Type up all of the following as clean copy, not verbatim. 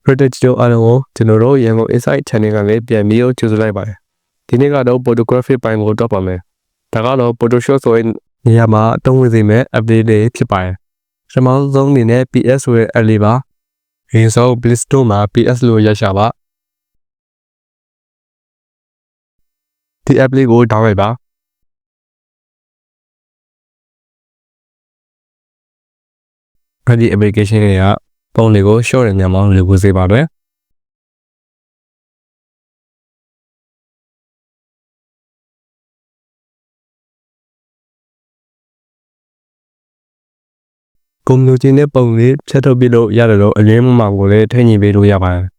Protect တို့အားလုံးကိုကျွန်တော်တို့ရန်ကုန် Insight Channel ကလည်းပြန်ပြီးတော့ကြိုဆိုလိုက်ပါတယ်ဒီနေ့ကတော့ photography ပိုင်းကိုတော့ပါမယ်ဒါကတော့ Photoshop ဆိုတဲ့နေရာမှာအသုံးဝင်စေမယ့် update တွေဖြစ်ပါတယ်ပထမဆုံးအနေနဲ့ PS ဆိုတဲ့ app လေးပါဒီဆို Play Store မှာ PS လို့ရရှာပါဒီ app လေးကို download ပါဒီ application တွေကပုံတွေကို short နဲ့မြန်မာလိုပို့စေပါတယ်ကိုမျိုးချင်းတဲ့ပုံလေးဖြတ်ထုတ်ပြလို့ရတယ်လို့အလင်းမှာကိုလည်းထည့်ညင်ပေးလို့ရပါတယ်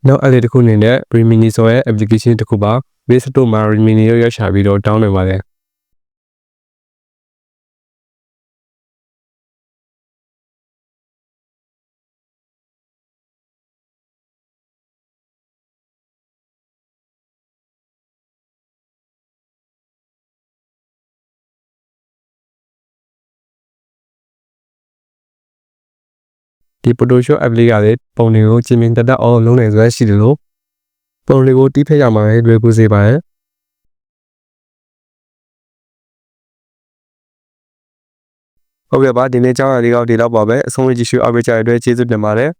နောက်အဲ့ဒီတစ်ခုအနေနဲ့ Remini ဆိုတဲ့ application တစ်ခုပါ Play Store မှာ Remini ရရှာပြီးတော့ download ပါတယ်ဒီ Photoshop app လေးကလည်းပုံတွေကိုချင်းမြင်တက်အောင်လုပ်နိုင်စွမ်းရှိတယ်လို့ပုံတွေကိုတီးဖက်ရမှာလည်းလွယ်ကူစေပါတယ်ဟုတ်ကဲ့ပါဒီနေ့ကြောင်းရာလေးကဒီတော့ပါပဲအဆုံးကြည့်ရှုအားပေးကြတဲ့အတွက်ကျေးဇူးတင်ပါတယ်